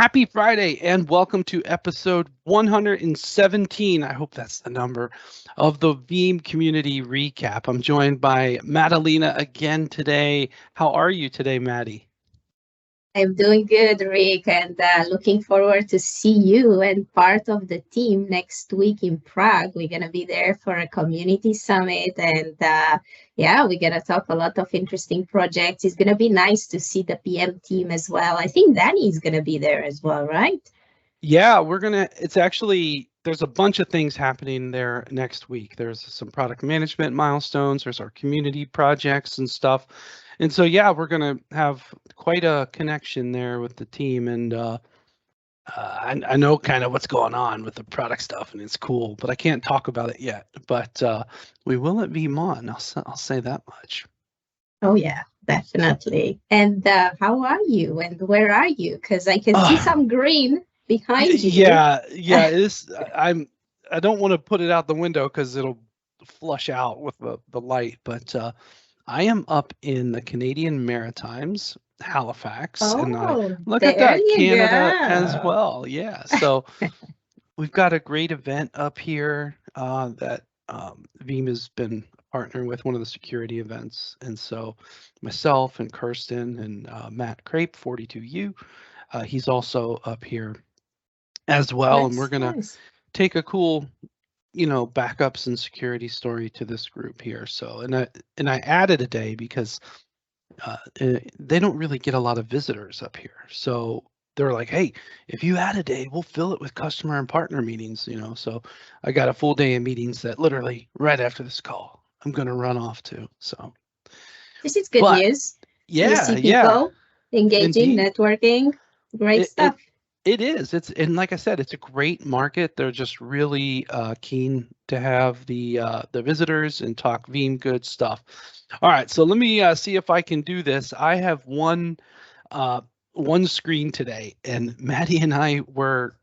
Happy Friday and welcome to episode 117. I hope that's the number of the Veeam Community Recap. I'm joined by Madalena again today. How are you today, Maddie? I'm doing good, Rick, and looking forward to see you and part of the team next week in Prague. We're gonna be there for a community summit, and yeah, we're gonna talk a lot of interesting projects. It's gonna be nice to see the PM team as well. I think Danny is gonna be there as well, right? Yeah, it's actually, there's a bunch of things happening there next week. There's some product management milestones, there's our community projects and stuff. And so, yeah, we're going to have quite a connection there with the team. And I know kind of what's going on with the product stuff, and it's cool, but I can't talk about it yet. But we will at VMon. I'll say that much. Oh yeah, definitely. And how are you? And where are you? Because I can see Uh, some green behind you. yeah, it is. I don't want to put it out the window because it'll flush out with the light, but I am up in the Canadian Maritimes, Halifax, and I Oh, look at there that, you Canada as go. well. Yeah, so we've got a great event up here that Veeam has been partnering with, one of the security events. And so myself and Kirsten and Matt Crape, 42U, he's also up here as well. And we're That's going to nice. take a cool, backups and security story to this group here. So, and I added a day because they don't really get a lot of visitors up here. So they're like, hey, if you add a day, we'll fill it with customer and partner meetings. So I got a full day of meetings that literally right after this call, I'm going to run off to. So, This is good but news. You yeah, see yeah, people engaging, indeed. networking, great It, it stuff. it is. And like I said, it's a great market. They're just really keen to have the visitors and talk Veeam good stuff. All right, so let me see if I can do this. I have uh, one screen today, and Maddie and I were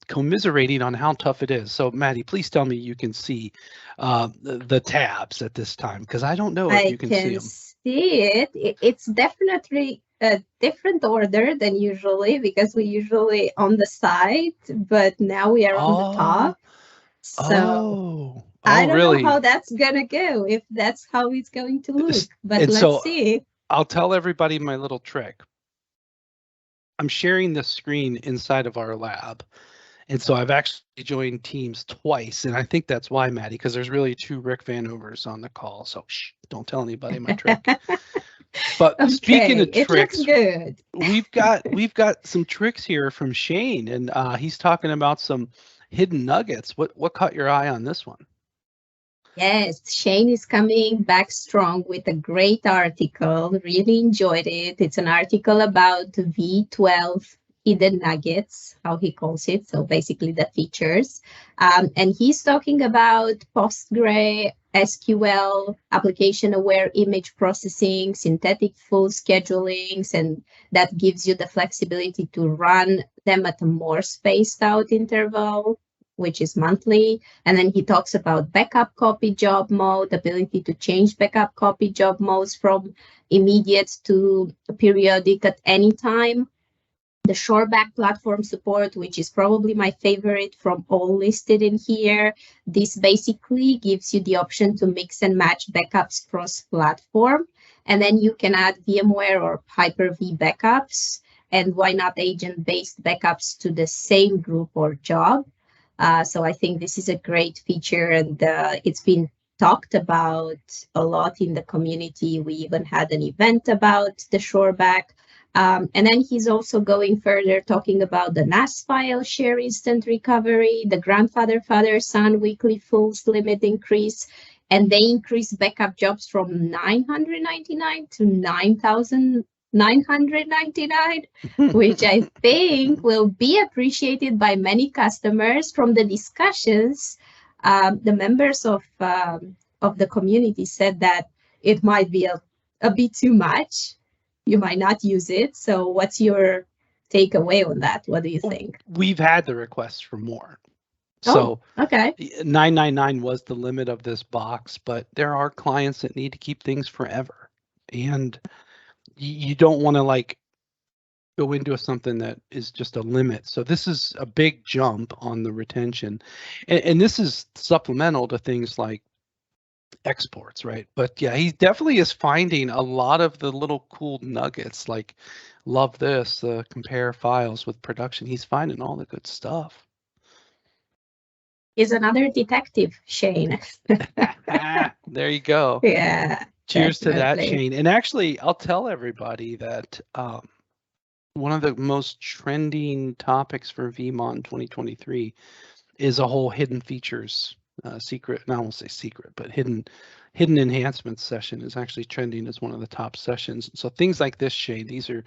commiserating on how tough it is. So Maddie, please tell me you can see the tabs at this time because I don't know if I you can see can them. see it. It's definitely a different order than usually because we usually on the side, but now we are on the Oh, top. So oh, I don't know how really? that's gonna go, if that's how it's going to look, but And let's so see. I'll tell everybody my little trick. I'm sharing this screen inside of our lab. And so I've actually joined Teams twice. And I think that's why, Maddie, because there's really two Rick Vanovers on the call. So shh, don't tell anybody my trick. But speaking Okay, of it looks tricks, good. we've got some tricks here from Shane, and he's talking about some hidden nuggets. What caught your eye on this one? Yes, Shane is coming back strong with a great article. Really enjoyed it. It's an article about V12 hidden nuggets, how he calls it. So basically the features. And he's talking about Postgre, SQL, application aware image processing, synthetic full schedulings, and that gives you the flexibility to run them at a more spaced out interval, which is monthly. And then he talks about backup copy job mode, ability to change backup copy job modes from immediate to periodic at any time. The Shoreback platform support, which is probably my favorite from all listed in here. This basically gives you the option to mix and match backups cross-platform. And then you can add VMware or Hyper-V backups. And why not agent-based backups to the same group or job? So I think this is a great feature, and it's been talked about a lot in the community. We even had an event about the Shoreback. And then he's also going further, talking about the NAS file share instant recovery, the grandfather, father, son weekly fulls limit increase, and they increased backup jobs from 999 to 9,999, which I think will be appreciated by many customers. From the discussions, the members of the community said that it might be a bit too much. You might not use it. So, what's your takeaway on that? What do you think? We've had the requests for more. Oh, So okay. 999 was the limit of this box, but there are clients that need to keep things forever. And you don't want to like go into something that is just a limit. So this is a big jump on the retention, and this is supplemental to things like exports, right? But yeah, he definitely is finding a lot of the little cool nuggets, like love this, compare files with production. He's finding all the good stuff. Is another detective, Shane. There you go. Yeah, Cheers to that, definitely. Shane. And actually, I'll tell everybody that one of the most trending topics for Veeam 2023 is a whole hidden features secret. No, I won't say secret, but hidden enhancements session is actually trending as one of the top sessions. So things like this, Shane, these are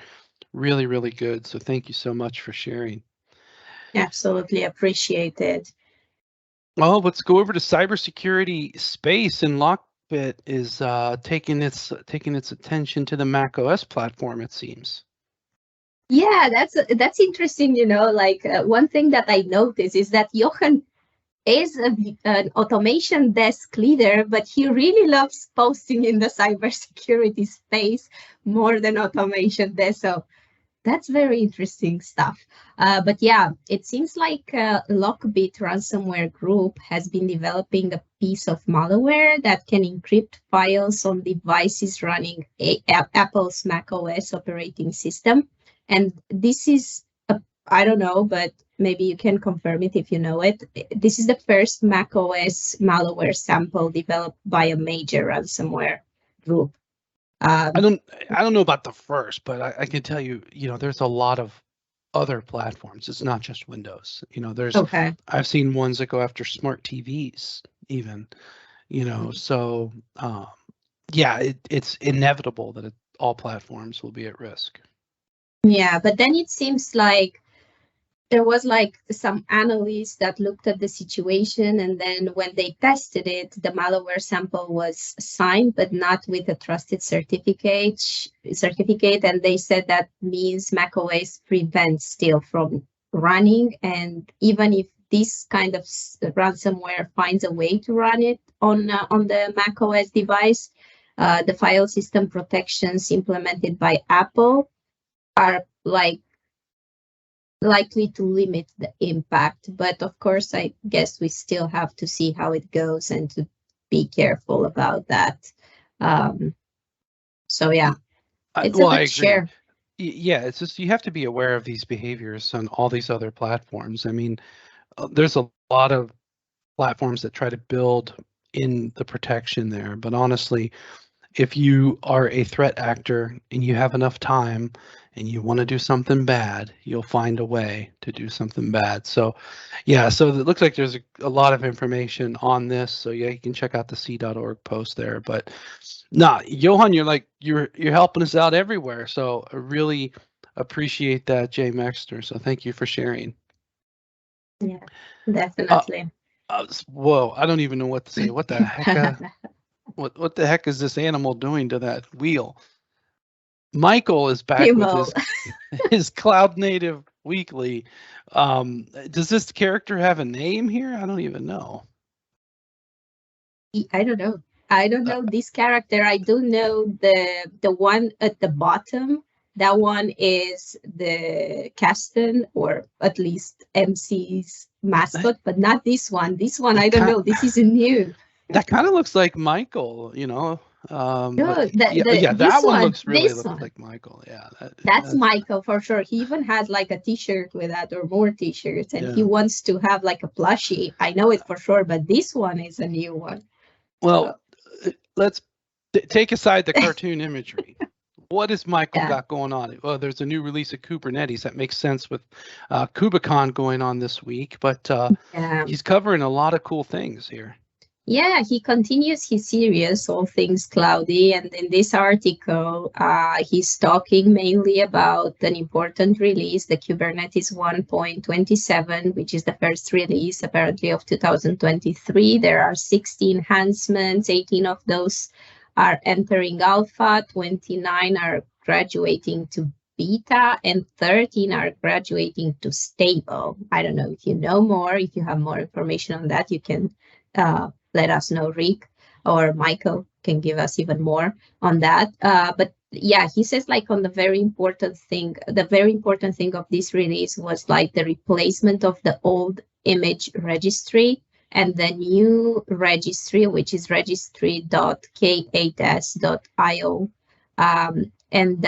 really, really good. So thank you so much for sharing. Absolutely appreciated. Well, let's go over to cybersecurity space, and Lockbit is taking its attention to the Mac OS platform, it seems. Yeah, that's interesting. Like one thing that I noticed is that Johan is an automation desk leader, but he really loves posting in the cybersecurity space more than automation desk. So that's very interesting stuff. But yeah, it seems like Lockbit ransomware group has been developing a piece of malware that can encrypt files on devices running Apple's macOS operating system. And this is, I don't know, but maybe you can confirm it if you know it. This is the first macOS malware sample developed by a major ransomware group. I don't know about the first, but I can tell you, there's a lot of other platforms. It's not just Windows. Okay. I've seen ones that go after smart TVs even, so yeah, it's inevitable that all platforms will be at risk. Yeah, but then it seems like there was like some analysts that looked at the situation, and then when they tested it, the malware sample was signed, but not with a trusted certificate, and they said that means macOS prevents still from running, and even if this kind of ransomware finds a way to run it on the macOS device, the file system protections implemented by Apple are like likely to limit the impact. But of course, I guess we still have to see how it goes and to be careful about that. So yeah, it's a I good agree. share. Yeah, it's just you have to be aware of these behaviors on all these other platforms. I mean, there's a lot of platforms that try to build in the protection there, but honestly, if you are a threat actor and you have enough time and you want to do something bad, you'll find a way to do something bad. So yeah, so it looks like there's a lot of information on this. So yeah, you can check out the c.org post there. But nah, Johan, you're helping us out everywhere. So I really appreciate that, Jay Maxter. So thank you for sharing. Yeah, definitely. Whoa, I don't even know what to say. What the heck? What the heck is this animal doing to that wheel? Michael is back with his Cloud Native Weekly. Does this character have a name here? I don't even know. I don't know. I don't know this character. I do know the one at the bottom. That one is the Caston, or at least MC's mascot, but not this one. This one, I don't know. This is new. That kind of looks like Michael, No, but yeah, that one looks really one. like Michael. Yeah, That's Michael for sure. He even has like a T-shirt with that, or more T-shirts, and he yeah. wants to have like a plushie. I know it for sure, but this one is a new one. Well, let's take aside the cartoon imagery. What has Michael got going on? Well, there's a new release of Kubernetes that makes sense with KubeCon going on this week, but he's covering a lot of cool things here. Yeah, he continues his series, All Things Cloudy. And in this article, he's talking mainly about an important release, the Kubernetes 1.27, which is the first release apparently of 2023. There are 60 enhancements, 18 of those are entering alpha, 29 are graduating to beta, and 13 are graduating to stable. I don't know if you know more. If you have more information on that, you can let us know. Rick or Michael can give us even more on that. But yeah, he says like on the very important thing, of this release was like the replacement of the old image registry and the new registry, which is registry.k8s.io. And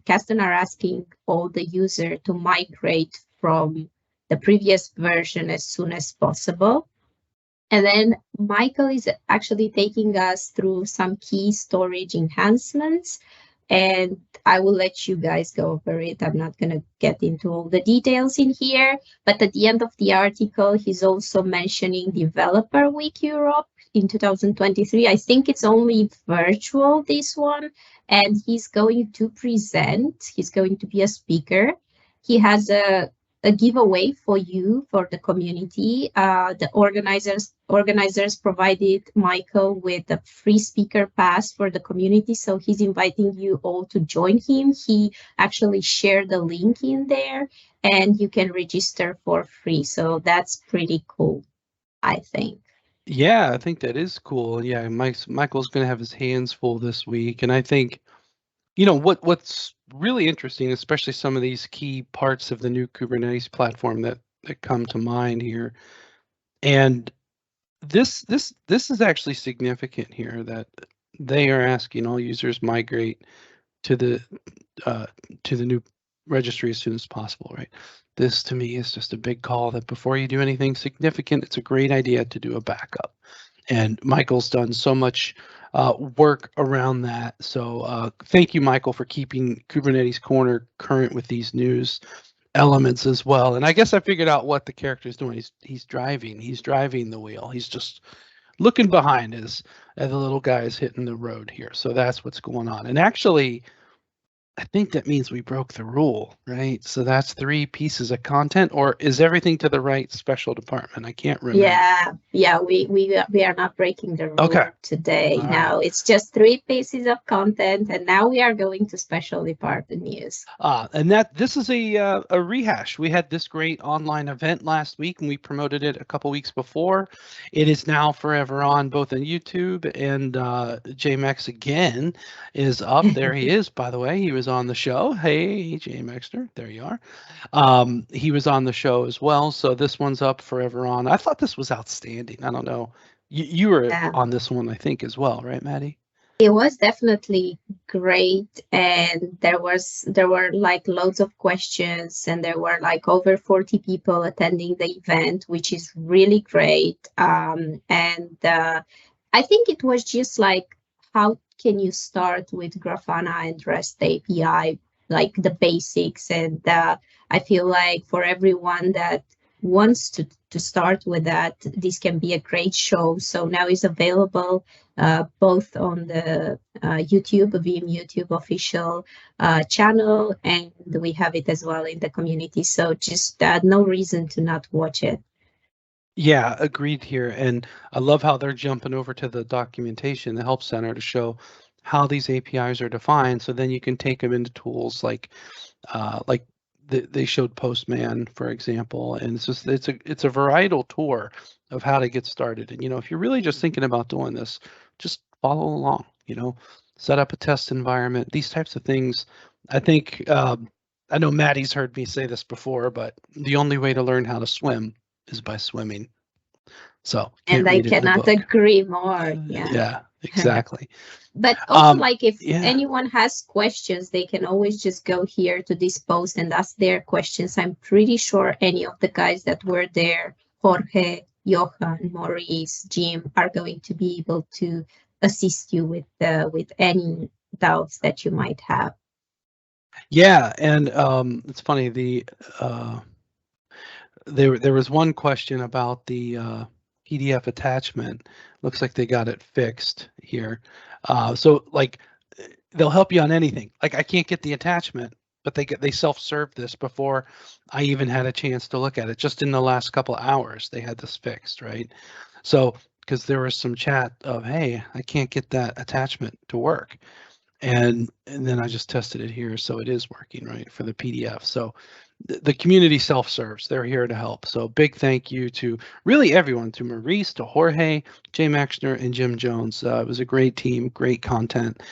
Kasten are asking all the user to migrate from the previous version as soon as possible. And then Michael is actually taking us through some key storage enhancements. And I will let you guys go over it. I'm not going to get into all the details in here. But at the end of the article, he's also mentioning Developer Week Europe in 2023. I think it's only virtual, this one. And he's going to present, he's going to be a speaker. He has a giveaway for you, for the community. The organizers provided Michael with a free speaker pass for the community, so he's inviting you all to join him. He actually shared the link in there, and you can register for free. So that's pretty cool, I think. Yeah, I think that is cool. Yeah, Michael's going to have his hands full this week, and I think, you know, what's really interesting, especially some of these key parts of the new Kubernetes platform that come to mind here, and this is actually significant here, that they are asking all users migrate to the new registry as soon as possible, right? This to me is just a big call that before you do anything significant, it's a great idea to do a backup. And Michael's done so much work around that. So thank you, Michael, for keeping Kubernetes Corner current with these news elements as well. And I guess I figured out what the character is doing. He's driving. He's driving the wheel. He's just looking behind as the little guy is hitting the road here. So that's what's going on. And actually, I think that means we broke the rule, right? So that's 3 pieces of content, or is everything to the right special department? I can't remember. Yeah, we are not breaking the rule today. All no, right. It's just 3 pieces of content, and now we are going to special department news. And this is a rehash. We had this great online event last week, and we promoted it a couple weeks before. It is now forever on both on YouTube, and JMX again is up. There he is, by the way. He was on the show. Hey, JMXter, there you are. He was on the show as well, so this one's up forever on. I thought this was outstanding. I don't know. You were on this one, I think, as well, right, Maddie? It was definitely great, and there were like loads of questions, and there were like over 40 people attending the event, which is really great. And I think it was just like, how can you start with Grafana and REST API, like the basics. And I feel like for everyone that wants to start with that, this can be a great show. So now it's available both on the YouTube, Veeam YouTube official channel, and we have it as well in the community. So just no reason to not watch it. Yeah, agreed here. And I love how they're jumping over to the documentation, the Help Center, to show how these APIs are defined. So then you can take them into tools like they showed Postman, for example. And it's a varietal tour of how to get started. And, you know, if you're really just thinking about doing this, just follow along, you know, set up a test environment, these types of things. I think, I know Maddie's heard me say this before, but the only way to learn how to swim is by swimming. So and I cannot agree more. Yeah, exactly. But also, like, if anyone has questions, they can always just go here to this post and ask their questions. I'm pretty sure any of the guys that were there, Jorge, Johan, Maurice, Jim, are going to be able to assist you with any doubts that you might have. Yeah, and it's funny, there was one question about the PDF attachment. Looks like they got it fixed here. So like they'll help you on anything. Like I can't get the attachment, but they self-served this before I even had a chance to look at it. Just in the last couple of hours, they had this fixed, right? So because there was some chat of, hey, I can't get that attachment to work. And then I just tested it here, so it is working, right, for the PDF. So the community self-serves. They're here to help. So big thank you to really everyone, to Maurice, to Jorge, Jay Maxner, and Jim Jones. It was a great team, great content.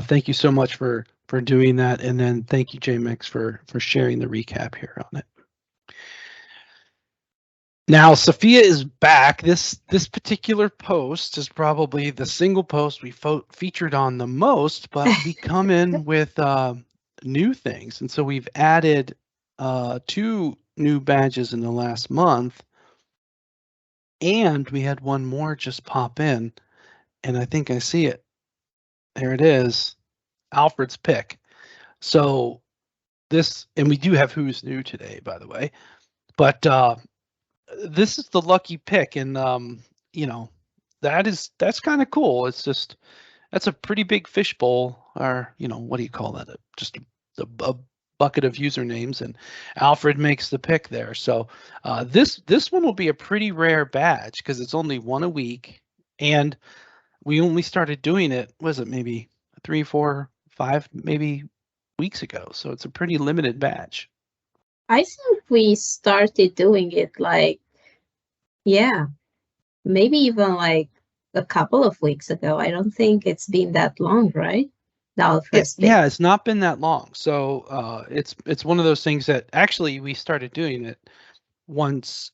Thank you so much for doing that. And then thank you, Jay Mix, for sharing the recap here on it. Now, Sophia is back. This particular post is probably the single post we featured on the most, but we come in with new things. And so we've added 2 new badges in the last month, and we had one more just pop in, and I think I see it. There it is, Alfred's pick. So this, and we do have Who's New today, by the way, but this is the lucky pick, and you know, that's kind of cool. It's just, that's a pretty big fishbowl, or you know, what do you call that? Just a bucket of usernames, and Alfred makes the pick there. So this one will be a pretty rare badge because it's only one a week, and we only started doing it, was it maybe 3, 4, 5 maybe weeks ago. So it's a pretty limited badge. I think we started doing it like, yeah, maybe even like a couple of weeks ago. I don't think it's been that long, right? The Alfred's pick. Yeah, it's not been that long. So it's one of those things that actually we started doing it once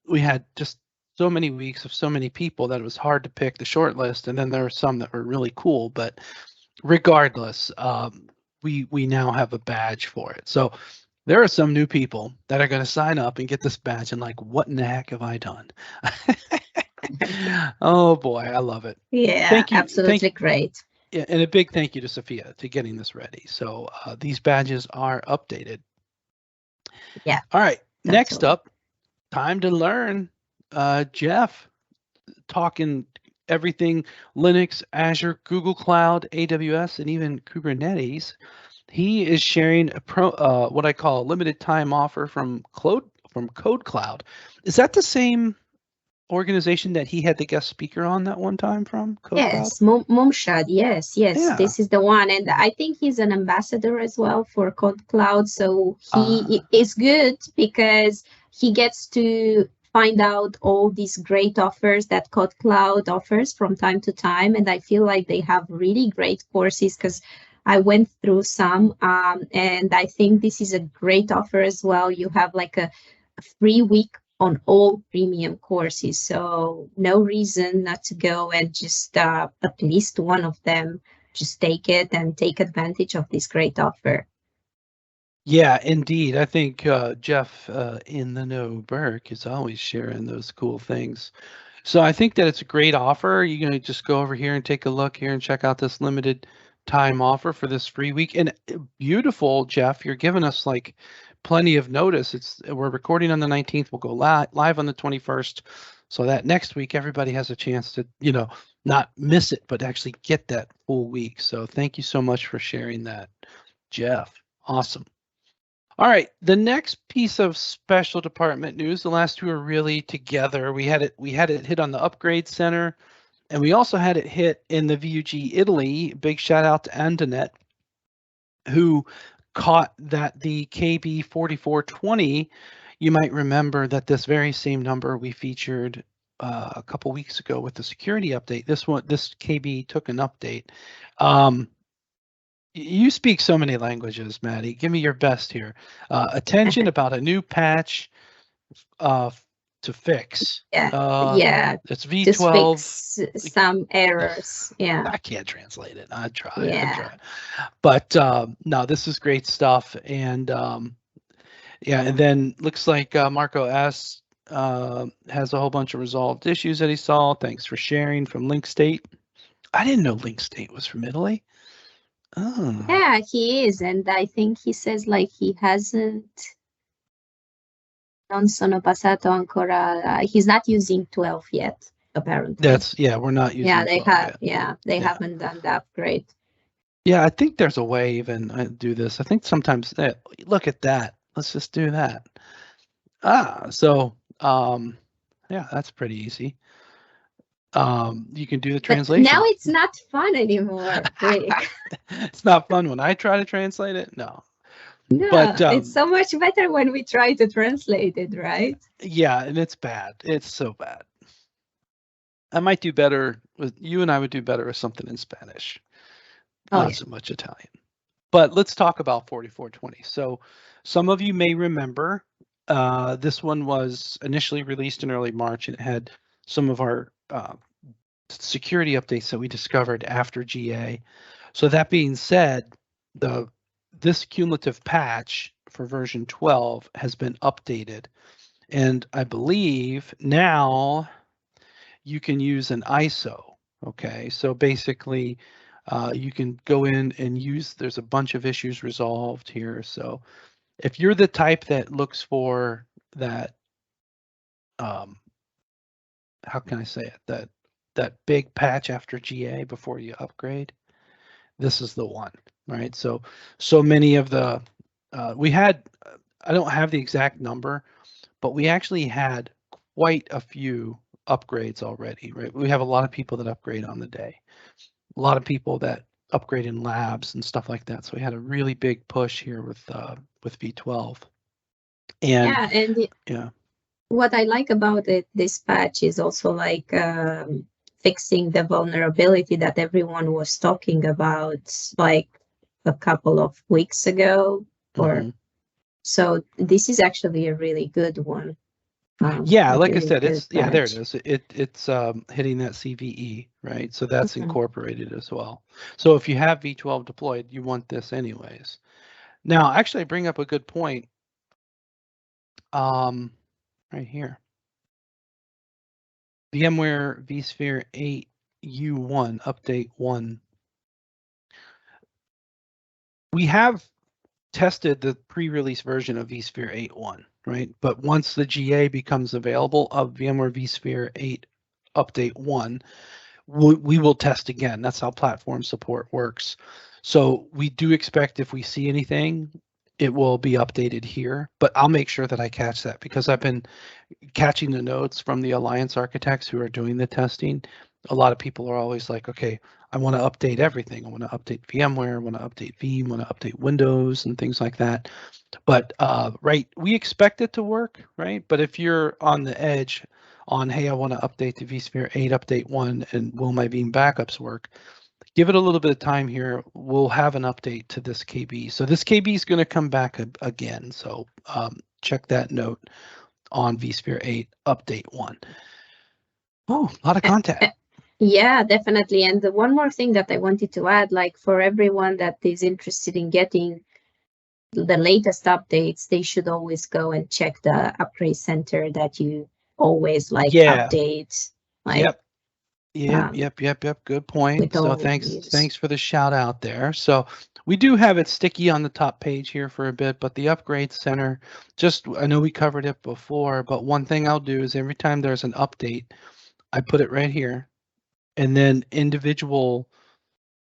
we had just so many weeks of so many people that it was hard to pick the short list, and then there were some that were really cool. But regardless, we now have a badge for it. So there are some new people that are going to sign up and get this badge and like, what in the heck have I done? Oh boy, I love it. Yeah, thank you. Absolutely great. Yeah, and a big thank you to Sophia to getting this ready. So these badges are updated. Yeah. All right. Next up, time to learn. Jeff, talking everything Linux, Azure, Google Cloud, AWS, and even Kubernetes. He is sharing a what I call a limited time offer from Code Cloud. Is that the same organization that he had the guest speaker on that one time from? Yes, Mumshad. Yes, yeah. This is the one, and I think he's an ambassador as well for Code Cloud. So he is good because he gets to find out all these great offers that Code Cloud offers from time to time, and I feel like they have really great courses because I went through some, and I think this is a great offer as well. You have like a free week on all premium courses, so no reason not to go and just at least one of them, just take it and take advantage of this great offer. Yeah, indeed. I think Jeff in the know Burke is always sharing those cool things. So I think that it's a great offer. You're going to just go over here and take a look here and check out this limited time offer for this free week. And beautiful, Jeff, you're giving us like plenty of notice. We're recording on the 19th. We'll go live on the 21st. So that next week, everybody has a chance to, you know, not miss it, but actually get that full week. So thank you so much for sharing that, Jeff. Awesome. All right, the next piece of special department news, the last two are really together. We had it hit on the Upgrade Center, and we also had it hit in the VUG Italy. Big shout out to Andanet, who caught that the KB 4420. You might remember that this very same number we featured a couple weeks ago with the security update. This KB took an update. You speak so many languages, Maddie. Give me your best here. Attention about a new patch to fix. Yeah. It's V12. Just fix some errors. Yeah. I can't translate it. I try. Yeah. But no, this is great stuff. And yeah, and then looks like Marco S has a whole bunch of resolved issues that he saw. Thanks for sharing from Link State. I didn't know Link State was from Italy. Oh. Yeah, he is, and I think he says like he hasn't. Non sono passato ancora. He's not using 12 yet, apparently. We're not using. Yeah, they have. Yet. They haven't done the upgrade. Yeah, I think there's a way even I do this. I think sometimes look at that. Let's just do that. So yeah, that's pretty easy. You can do the translation. But now it's not fun anymore. It's not fun when I try to translate it. No. Yeah, But it's so much better when we try to translate it, right? yeah, and it's bad. It's so bad. I might do better with you, and I would do better with something in Spanish, Oh, not so much Italian. But let's talk about 4420. So some of you may remember this one was initially released in early March, and it had some of our security updates that we discovered after GA. So that being said, this cumulative patch for version 12 has been updated, and I believe now you can use an ISO. Okay, so basically you can go in and use, there's a bunch of issues resolved here. So if you're the type that looks for that, how can I say it, that big patch after GA before you upgrade, this is the one, right? So many of the, we had, I don't have the exact number, but we actually had quite a few upgrades already, right? We have a lot of people that upgrade on the day, a lot of people that upgrade in labs and stuff like that. So we had a really big push here with V12. And yeah, and yeah, what I like about it, this patch is also like fixing the vulnerability that everyone was talking about like a couple of weeks ago. Or so this is actually a really good one. yeah, A like I really said, good it's yeah, there it patch. is. It's hitting that CVE, right? So that's Mhm. incorporated as well. So if you have V12 deployed, you want this anyways. Now, actually, I bring up a good point. Right here. VMware vSphere 8 U1 update 1. We have tested the pre-release version of vSphere 8.1, right? But once the GA becomes available of VMware vSphere 8 update 1, we will test again. That's how platform support works. So we do expect if we see anything, it will be updated here, but I'll make sure that I catch that because I've been catching the notes from the alliance architects who are doing the testing. A lot of people are always like, okay, I want to update everything. I want to update VMware, I want to update Veeam, I want to update Windows and things like that. But right, we expect it to work, right? But if you're on the edge on, hey, I want to update to vSphere 8 update 1 and will my Veeam backups work? Give it a little bit of time here. We'll have an update to this KB. So this KB is going to come back again. So check that note on vSphere 8 update 1. Oh, a lot of content. Yeah, definitely. And the one more thing that I wanted to add, like for everyone that is interested in getting the latest updates, they should always go and check the upgrade center that you always like Yeah. update. Like, Yep. Good point. with So all thanks for the shout out there. So we do have it sticky on the top page here for a bit, but the upgrade center, just I know we covered it before, but one thing I'll do is every time there's an update, I put it right here, and then individual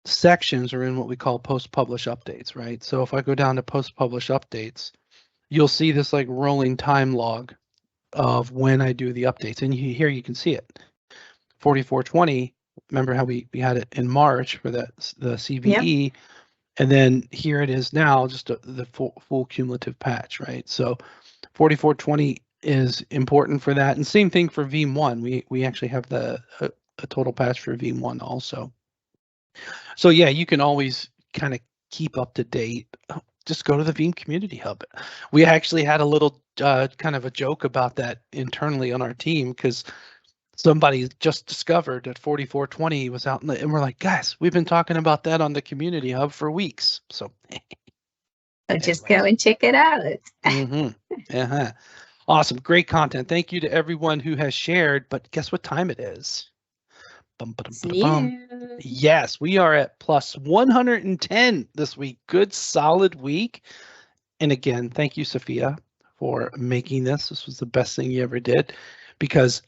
sections are in what we call post-publish updates, right? So if I go down to post-publish updates, you'll see this like rolling time log of when I do the updates, and here you can see it. 4420. Remember how we had it in March for the CVE, and then here it is now, just the full cumulative patch, right? So 4420 is important for that, and same thing for Veeam 1. We actually have a total patch for Veeam 1 also. So yeah, you can always kind of keep up to date. Just go to the Veeam Community Hub. We actually had a little kind of a joke about that internally on our team because somebody just discovered that 4420 was out, and we're like, guys, we've been talking about that on the Community Hub for weeks. So just go and check it out. Uh-huh. Awesome. Great content. Thank you to everyone who has shared. But guess what time it is? Yes, we are at plus 110 this week. Good, solid week. And again, thank you, Sophia, for making this. This was the best thing you ever did, because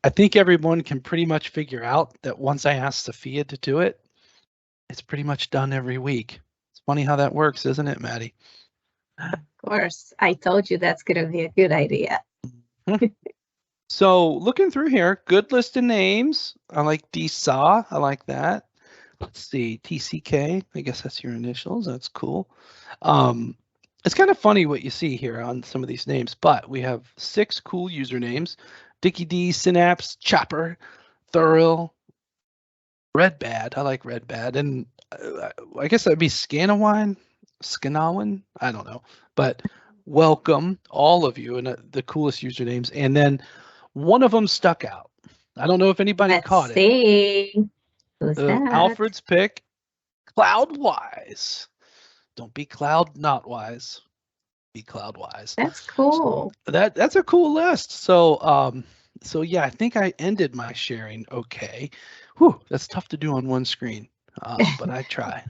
I think everyone can pretty much figure out that once I ask Sophia to do it, it's pretty much done every week. It's funny how that works, isn't it, Maddie? Of course, I told you that's going to be a good idea. So looking through here, good list of names. I like DSA. I like that. Let's see, TCK. I guess that's your initials. That's cool. It's kind of funny what you see here on some of these names, but we have 6 cool usernames: Dickie D, Synapse, Chopper, Thurl, Red Bad. I like Red Bad, and I guess that'd be Scanawine, Scanawin. I don't know, but welcome all of you, and the coolest usernames. And then one of them stuck out. I don't know if anybody Let's caught it. see. Who's that? Alfred's pick, Cloudwise. Don't be Cloud not wise. Be Cloudwise. That's cool. That's a cool list. So yeah, I think I ended my sharing okay. Whew, that's tough to do on one screen, but I try.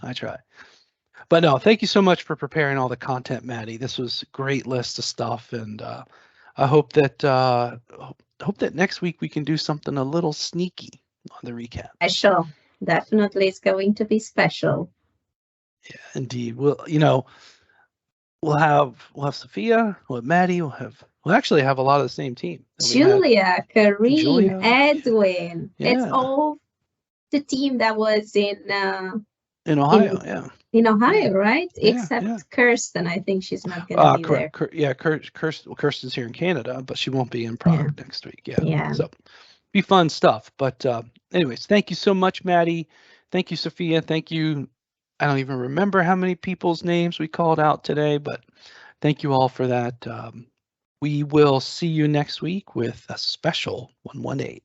But no, thank you so much for preparing all the content, Maddie. This was a great list of stuff, and I hope that next week we can do something a little sneaky on the recap. Special. Definitely, it's going to be special. Yeah, indeed. We'll have Sophia, we'll have Maddie, we'll actually have a lot of the same team. Julia, Kareem, Julia. Edwin. Yeah. It's all the team that was in Ohio, yeah. In Ohio, right? Yeah, Except Kirsten. I think she's not going to be there. Kirsten's here in Canada, but she won't be in Prague next week. Yeah. So be fun stuff. But anyways, thank you so much, Maddie. Thank you, Sophia. Thank you. I don't even remember how many people's names we called out today, but thank you all for that. We will see you next week with a special 118.